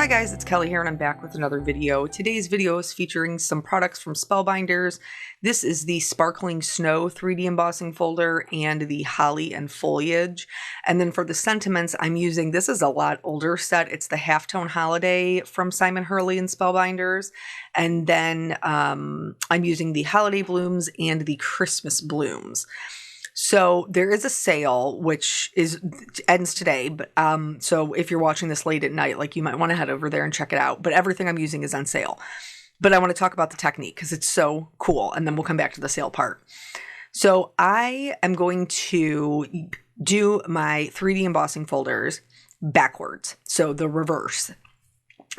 Hi guys, it's Kelly here and I'm back with another video. Today's video is featuring some products from Spellbinders. This is the Sparkling Snow 3D embossing folder and the Holly and Foliage. And then for the sentiments I'm using, this is a lot older set. It's the Halftone Holiday from Simon Hurley and Spellbinders. And then I'm using the Holiday Blooms and the Christmas Blooms. So there is a sale which ends today, but so if you're watching this late at night, like you might want to head over there and check it out. But everything I'm using is on sale. But I want to talk about the technique because it's so cool, and then we'll come back to the sale part. So I am going to do my 3D embossing folders backwards, so the reverse.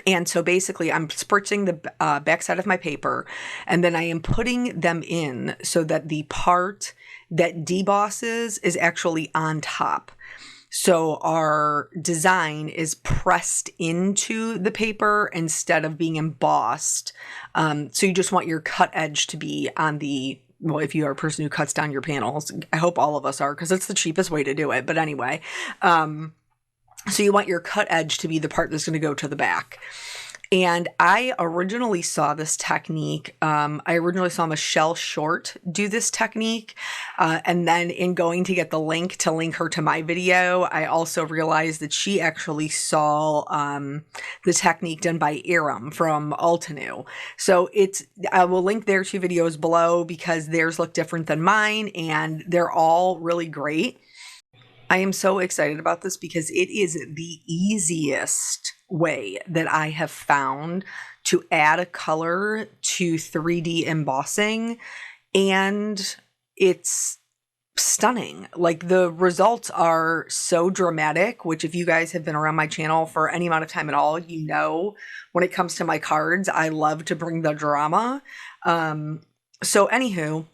And so basically I'm spritzing the backside of my paper, and then I am putting them in so that the part that debosses is actually on top. So our design is pressed into the paper instead of being embossed. So you just want your cut edge to be on the, well, if you are a person who cuts down your panels, I hope all of us are, because it's the cheapest way to do it. But anyway, so you want your cut edge to be the part that's going to go to the back. And I originally saw this technique. I originally saw Michelle Short do this technique. And then in going to get the link to link her to my video, I also realized that she actually saw the technique done by Aram from Altenew. So I will link their two videos below because theirs look different than mine and they're all really great. I am so excited about this because it is the easiest way that I have found to add a color to 3D embossing, and it's stunning. Like, the results are so dramatic, which if you guys have been around my channel for any amount of time at all, you know when it comes to my cards, I love to bring the drama. So anywho,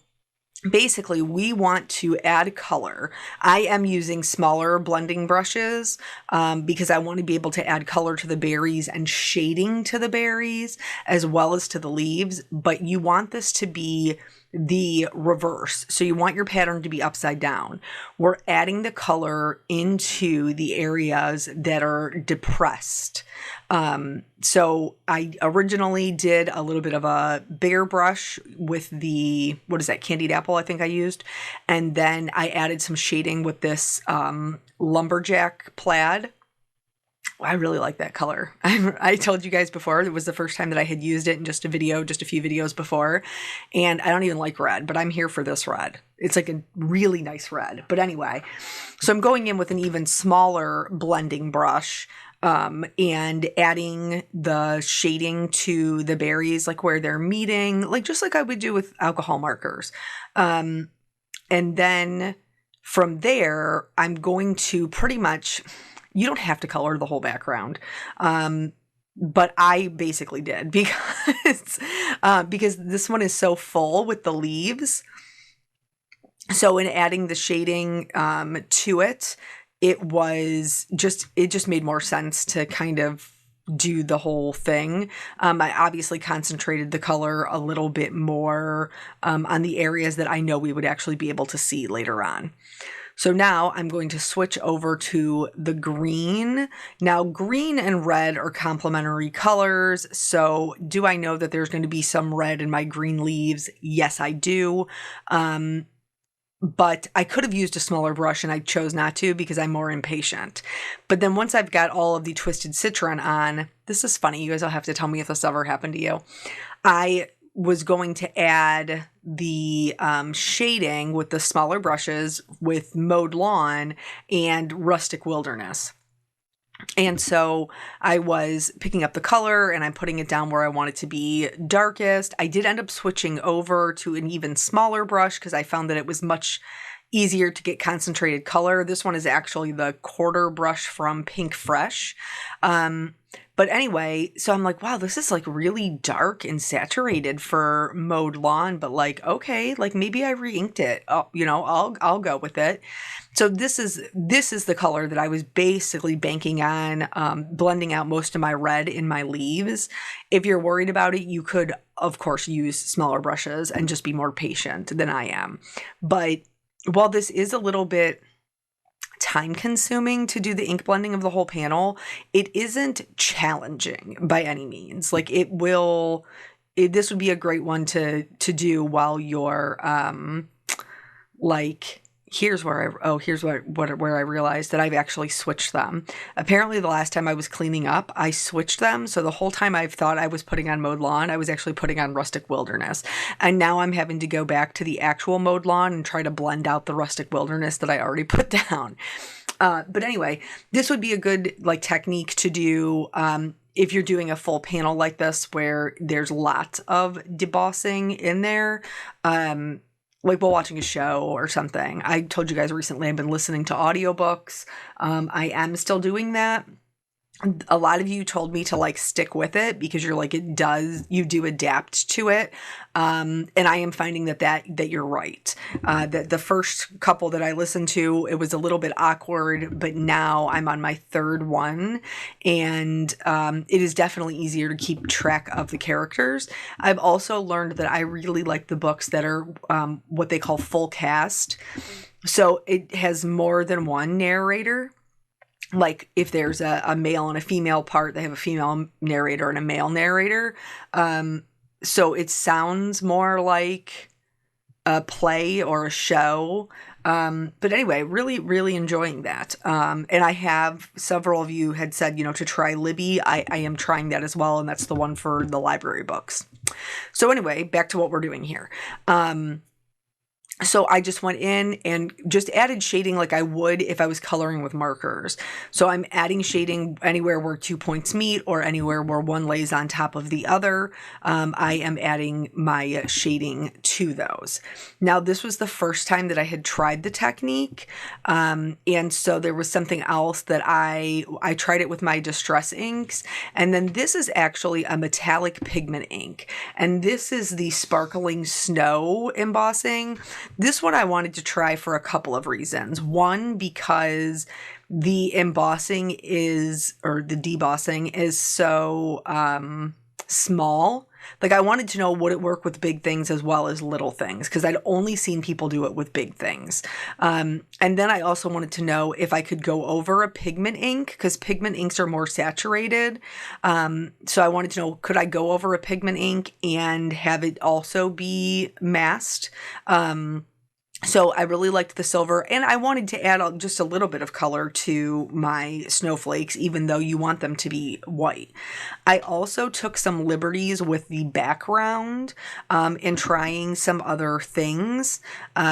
basically, we want to add color. I am using smaller blending brushes because I want to be able to add color to the berries and shading to the berries as well as to the leaves. But you want this to be the reverse. So you want your pattern to be upside down. We're adding the color into the areas that are depressed. So I originally did a little bit of a bigger brush with the, what is that, candied apple I think I used. And then I added some shading with this lumberjack plaid. I really like that color. I told you guys before, it was the first time that I had used it in just a few videos before. And I don't even like red, but I'm here for this red. It's like a really nice red. But anyway, so I'm going in with an even smaller blending brush and adding the shading to the berries, like where they're meeting, like just like I would do with alcohol markers. And then from there, I'm going to pretty much, you don't have to color the whole background. But I basically did because this one is so full with the leaves. So in adding the shading to it, it just made more sense to kind of do the whole thing. I obviously concentrated the color a little bit more on the areas that I know we would actually be able to see later on. So now I'm going to switch over to the green. Now, green and red are complementary colors. So do I know that there's going to be some red in my green leaves? Yes, I do. But I could have used a smaller brush and I chose not to because I'm more impatient. But then once I've got all of the Twisted Citron on, this is funny. You guys will have to tell me if this ever happened to you. I was going to add the shading with the smaller brushes with Mowed Lawn and Rustic Wilderness. And so I was picking up the color and I'm putting it down where I want it to be darkest. I did end up switching over to an even smaller brush because I found that it was much easier to get concentrated color. This one is actually the quarter brush from Pink Fresh. But anyway, so I'm like, wow, this is like really dark and saturated for Mowed Lawn, but like, okay, like maybe I re-inked it. Oh, you know, I'll go with it. So this is the color that I was basically banking on, blending out most of my red in my leaves. If you're worried about it, you could, of course, use smaller brushes and just be more patient than I am. But while this is a little bit time consuming to do the ink blending of the whole panel. It isn't challenging by any means. Like this would be a great one to do while you're like here's where I realized that I've actually switched them. Apparently the last time I was cleaning up, I switched them. So the whole time I've thought I was putting on Mowed Lawn, I was actually putting on Rustic Wilderness. And now I'm having to go back to the actual Mowed Lawn and try to blend out the Rustic Wilderness that I already put down. But anyway, this would be a good like technique to do if you're doing a full panel like this where there's lots of debossing in there. Like while watching a show or something. I told you guys recently I've been listening to audiobooks. I am still doing that. A lot of you told me to like stick with it because you're like, you do adapt to it. And I am finding that you're right. That the first couple that I listened to, it was a little bit awkward, but now I'm on my third one and it is definitely easier to keep track of the characters. I've also learned that I really like the books that are what they call full cast. So it has more than one narrator. Like if there's a male and a female part, they have a female narrator and a male narrator. So it sounds more like a play or a show. But anyway, really, really enjoying that. And I have several of you had said, to try Libby. I am trying that as well. And that's the one for the library books. So anyway, back to what we're doing here. So I just went in and just added shading like I would if I was coloring with markers. So I'm adding shading anywhere where 2 points meet or anywhere where one lays on top of the other. I am adding my shading to those. Now, this was the first time that I had tried the technique. And so there was something else that I tried it with my Distress inks. And then this is actually a metallic pigment ink. And this is the Sparkling Snow embossing. This one I wanted to try for a couple of reasons. One, because the embossing or the debossing is so small. Like I wanted to know would it work with big things as well as little things because I'd only seen people do it with big things. And then I also wanted to know if I could go over a pigment ink because pigment inks are more saturated. So I wanted to know, could I go over a pigment ink and have it also be masked? So I really liked the silver and I wanted to add just a little bit of color to my snowflakes, even though you want them to be white. I also took some liberties with the background and trying some other things,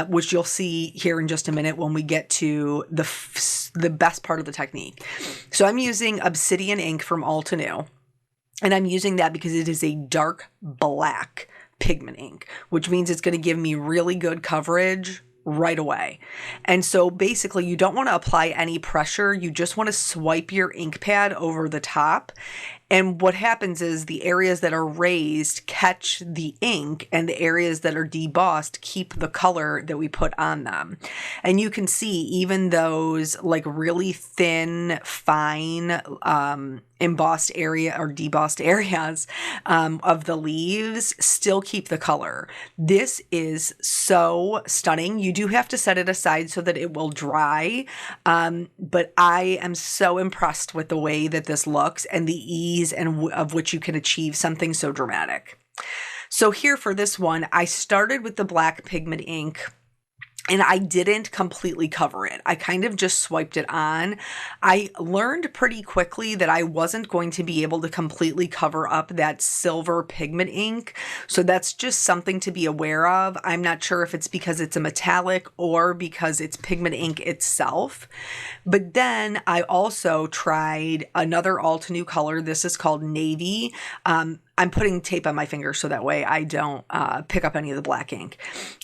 which you'll see here in just a minute when we get to the best part of the technique. So I'm using Obsidian ink from Altenew, and I'm using that because it is a dark black pigment ink, which means it's going to give me really good coverage right away. And so basically you don't want to apply any pressure. You just want to swipe your ink pad over the top. And what happens is the areas that are raised catch the ink and the areas that are debossed keep the color that we put on them. And you can see even those like really thin, fine, embossed area or debossed areas of the leaves still keep the color. This is so stunning. You do have to set it aside so that it will dry. But I am so impressed with the way that this looks and the ease and of which you can achieve something so dramatic. So here for this one, I started with the black pigment ink. And I didn't completely cover it. I kind of just swiped it on. I learned pretty quickly that I wasn't going to be able to completely cover up that silver pigment ink. So that's just something to be aware of. I'm not sure if it's because it's a metallic or because it's pigment ink itself. But then I also tried another Altenew color. This is called Navy. I'm putting tape on my fingers so that way I don't pick up any of the black ink.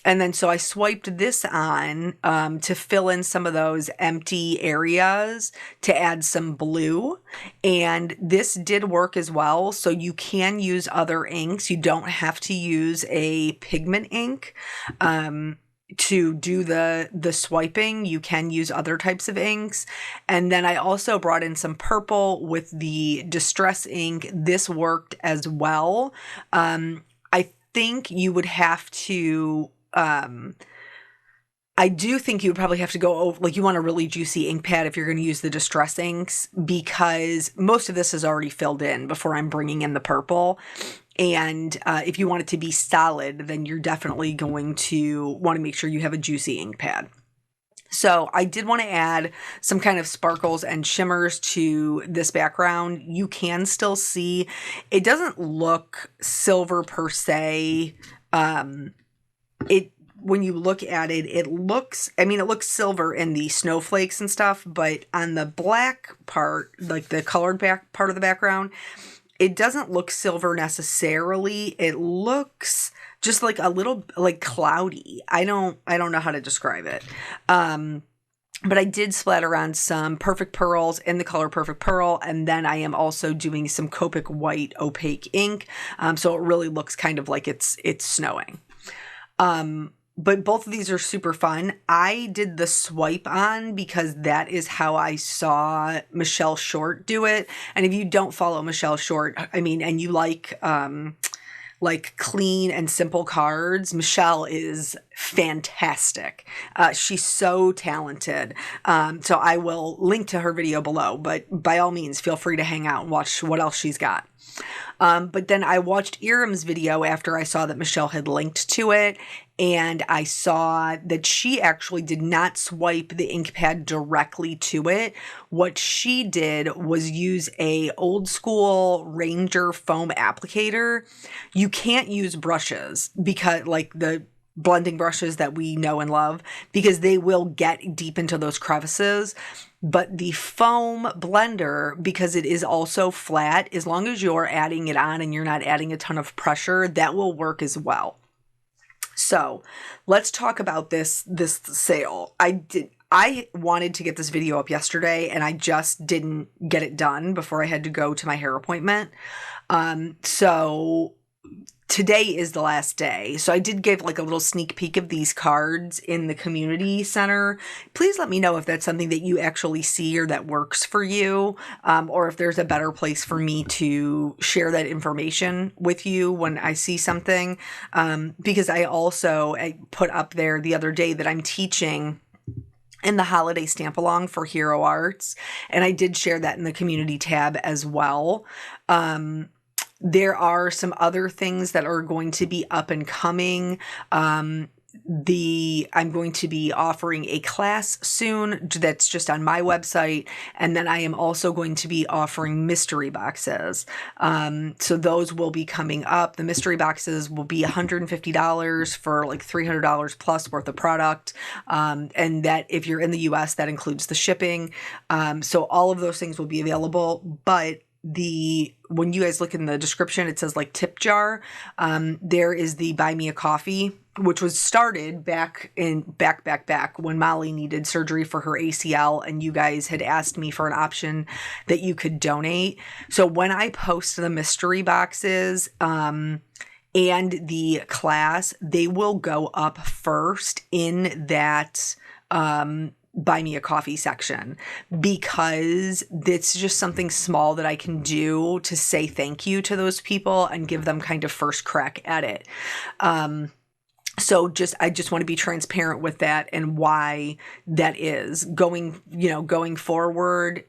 And then so I swiped this on to fill in some of those empty areas to add some blue. And this did work as well. So you can use other inks. You don't have to use a pigment ink. To do the swiping, you can use other types of inks. And then I also brought in some purple with the Distress ink. This worked as well. I think you would have to I do think you would probably have to go over, like, you want a really juicy ink pad if you're going to use the distress inks, because most of this is already filled in before I'm bringing in the purple. And if you want it to be solid, then you're definitely going to want to make sure you have a juicy ink pad. So I did want to add some kind of sparkles and shimmers to this background. You can still see, it doesn't look silver per se. When you look at it, it looks silver in the snowflakes and stuff, but on the black part, like the colored back part of the background, it doesn't look silver necessarily. It looks just like a little like cloudy. I don't know how to describe it. But I did splatter on some Perfect Pearls in the color Perfect Pearl, and then I am also doing some Copic White opaque ink, so it really looks kind of like it's snowing. But both of these are super fun. I did the swipe on because that is how I saw Michelle Short do it. And if you don't follow Michelle Short, I mean, and you like clean and simple cards, Michelle is fantastic. She's so talented. So I will link to her video below, but by all means, feel free to hang out and watch what else she's got. But then I watched Iram's video after I saw that Michelle had linked to it, and I saw that she actually did not swipe the ink pad directly to it. What she did was use a old school Ranger foam applicator. You can't use brushes because, like, the blending brushes that we know and love, because they will get deep into those crevices. But the foam blender, because it is also flat, as long as you're adding it on and you're not adding a ton of pressure, that will work as well. So let's talk about this sale. I wanted to get this video up yesterday, and I just didn't get it done before I had to go to my hair appointment. So today is the last day. So I did give like a little sneak peek of these cards in the community center. Please let me know if that's something that you actually see or that works for you, or if there's a better place for me to share that information with you when I see something. Because I put up there the other day that I'm teaching in the holiday stamp along for Hero Arts, and I did share that in the community tab as well. There are some other things that are going to be up and coming. I'm going to be offering a class soon that's just on my website, and then I am also going to be offering mystery boxes. So those will be coming up. The mystery boxes will be $150 for like $300 plus worth of product, and that if you're in the US, that includes the shipping. So all of those things will be available, but when you guys look in the description, it says like tip jar. There is the Buy Me a Coffee, which was started back when Molly needed surgery for her ACL, and you guys had asked me for an option that you could donate. So when I post the mystery boxes, and the class, they will go up first in that, Buy Me a Coffee section, because it's just something small that I can do to say thank you to those people and give them kind of first crack at it. So I just want to be transparent with that and why that is going forward.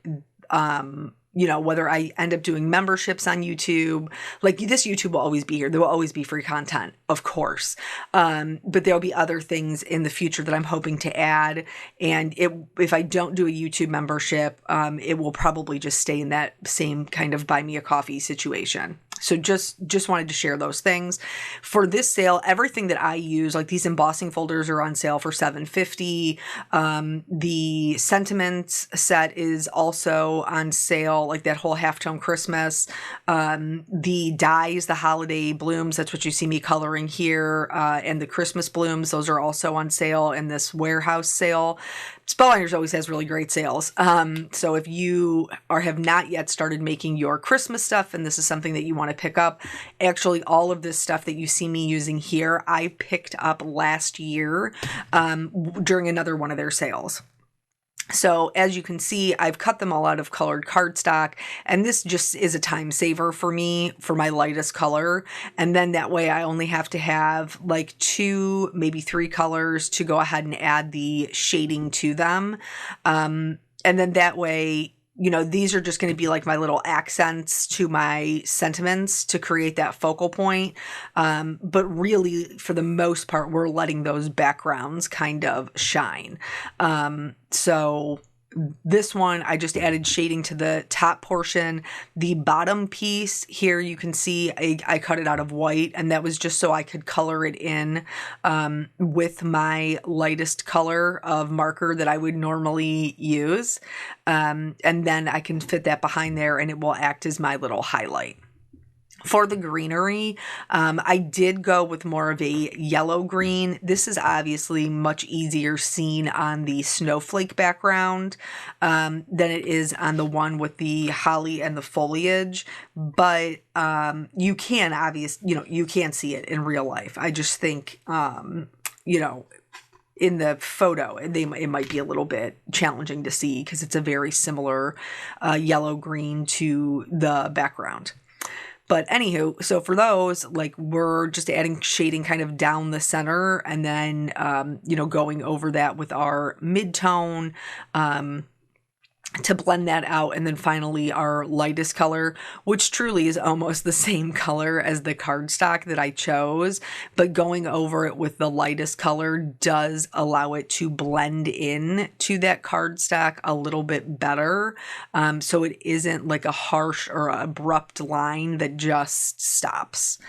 Whether I end up doing memberships on YouTube, like this YouTube will always be here. There will always be free content, of course. But there'll be other things in the future that I'm hoping to add. And if I don't do a YouTube membership, it will probably just stay in that same kind of Buy Me a Coffee situation. So just wanted to share those things. For this sale, everything that I use, like these embossing folders, are on sale for $7.50. The sentiments set is also on sale, like that whole halftone Christmas. The dies, the holiday blooms, that's what you see me coloring here, and the Christmas blooms, those are also on sale in this warehouse sale. Spellbinders always has really great sales. So if you have not yet started making your Christmas stuff and this is something that you want to pick up, actually all of this stuff that you see me using here, I picked up last year during another one of their sales. So as you can see, I've cut them all out of colored cardstock, and this just is a time saver for me for my lightest color. And then that way I only have to have like 2, maybe 3 colors to go ahead and add the shading to them. And then that way, you know, these are just going to be like my little accents to my sentiments to create that focal point. But really, for the most part, we're letting those backgrounds kind of shine. So this one, I just added shading to the top portion. The bottom piece here, you can see I cut it out of white, and that was just so I could color it in with my lightest color of marker that I would normally use. And then I can fit that behind there, and it will act as my little highlight. For the greenery, I did go with more of a yellow green. This is obviously much easier seen on the snowflake background than it is on the one with the holly and the foliage, but you can you can see it in real life. I just think, you know, in the photo, it might be a little bit challenging to see because it's a very similar yellow-green to the background. But anywho, so for those, like, we're just adding shading kind of down the center, and then, you know, going over that with our mid-tone, to blend that out. And then finally our lightest color, which truly is almost the same color as the cardstock that I chose, but going over it with the lightest color does allow it to blend in to that cardstock a little bit better. So it isn't like a harsh or abrupt line that just stops.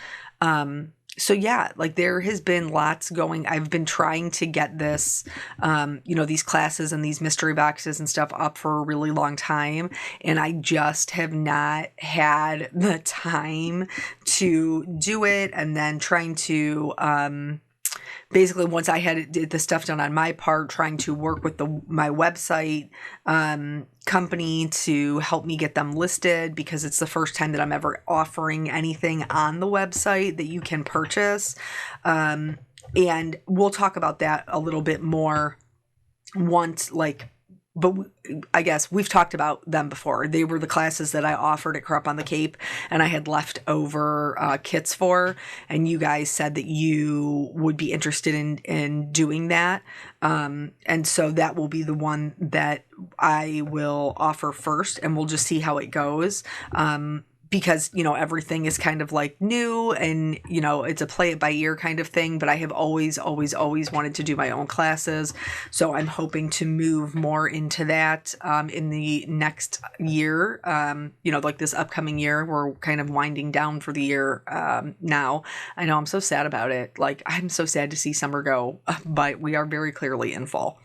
So yeah, like there has been lots going. I've been trying to get this, you know, these classes and these mystery boxes and stuff up for a really long time. And I just have not had the time to do it. And then trying to, basically, once I had did the stuff done on my part, trying to work with my website company to help me get them listed, because it's the first time that I'm ever offering anything on the website that you can purchase. And we'll talk about that a little bit more once, like, but I guess we've talked about them before. They were the classes that I offered at Crop on the Cape, and I had left over kits for, and you guys said that you would be interested in doing that. And so that will be the one that I will offer first, and we'll just see how it goes. Because, you know, everything is kind of like new, and, you know, it's a play it by ear kind of thing, but I have always wanted to do my own classes. So I'm hoping to move more into that in the next year, you know, like this upcoming year. We're kind of winding down for the year now. I know I'm so sad about it. Like, I'm so sad to see summer go, but we are very clearly in fall.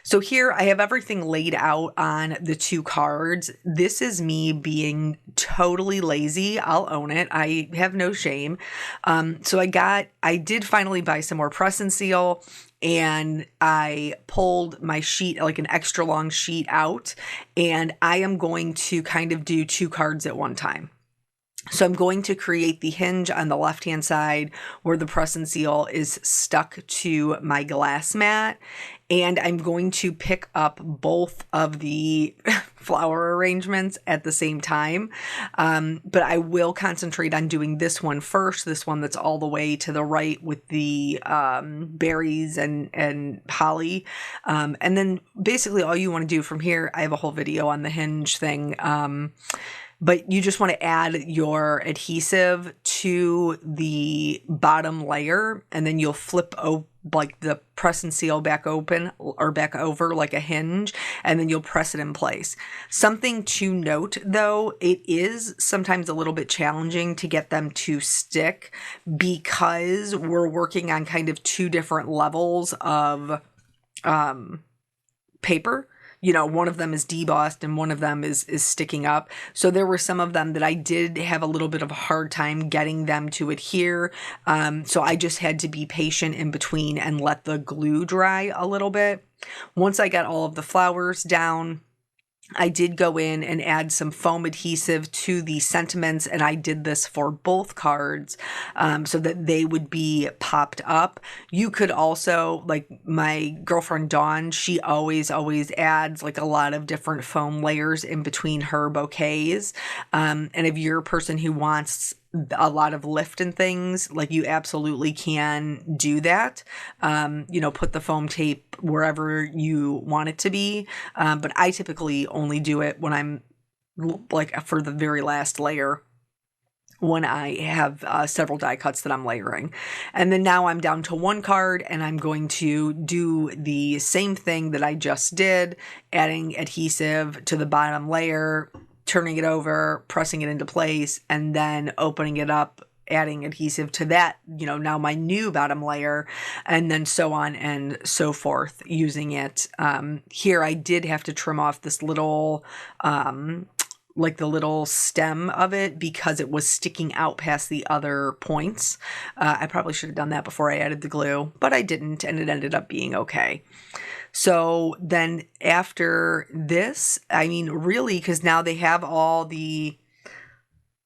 So here I have everything laid out on the 2 cards. This is me being totally lazy. I'll own it. I have no shame. So I did finally buy some more press and seal, and I pulled my sheet, like an extra long sheet out, and I am going to kind of do 2 cards at one time. So I'm going to create the hinge on the left-hand side where the press and seal is stuck to my glass mat. And I'm going to pick up both of the flower arrangements at the same time. But I will concentrate on doing this one first, this one that's all the way to the right with the berries and holly. And then basically all you want to do from here, I have a whole video on the hinge thing, but you just want to add your adhesive to the bottom layer, and then you'll flip like the press and seal back open or back over like a hinge, and then you'll press it in place. Something to note though, it is sometimes a little bit challenging to get them to stick because we're working on kind of 2 different levels of paper. You know, one of them is debossed and one of them is sticking up. So there were some of them that I did have a little bit of a hard time getting them to adhere. So I just had to be patient in between and let the glue dry a little bit. Once I got all of the flowers down, I did go in and add some foam adhesive to the sentiments, and I did this for both cards so that they would be popped up. You could also, like my girlfriend Dawn, she always adds like a lot of different foam layers in between her bouquets. And if you're a person who wants a lot of lift and things, like you absolutely can do that. Put the foam tape wherever you want it to be. But I typically only do it when I'm like for the very last layer, when I have several die cuts that I'm layering. And then now I'm down to one card, and I'm going to do the same thing that I just did, adding adhesive to the bottom layer, turning it over, pressing it into place, and then opening it up, adding adhesive to that, now my new bottom layer, and then so on and so forth using it. Here I did have to trim off this little, like the little stem of it, because it was sticking out past the other points. I probably should have done that before I added the glue, but I didn't, and it ended up being okay. So then after this, I mean, really, because now they have all the,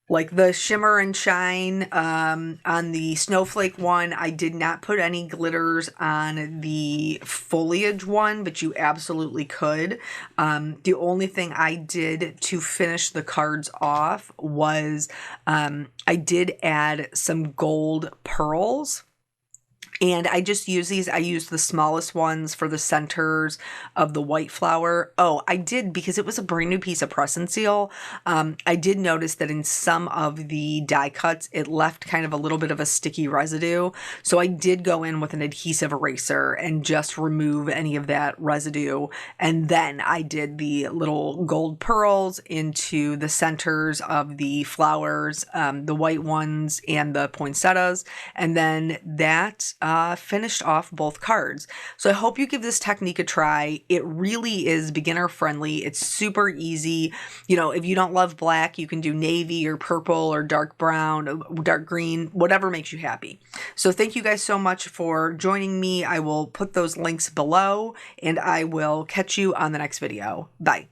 like the shimmer and shine on the snowflake one. I did not put any glitters on the foliage one, but you absolutely could. The only thing I did to finish the cards off was I did add some gold pearls. And I just use these. I use the smallest ones for the centers of the white flower. Oh, I did, because it was a brand new piece of press and seal. I did notice that in some of the die cuts, it left kind of a little bit of a sticky residue. So I did go in with an adhesive eraser and just remove any of that residue. And then I did the little gold pearls into the centers of the flowers, the white ones and the poinsettias. And then that finished off both cards. So I hope you give this technique a try. It really is beginner friendly. It's super easy. If you don't love black, you can do navy or purple or dark brown, dark green, whatever makes you happy. So thank you guys so much for joining me. I will put those links below, and I will catch you on the next video. Bye.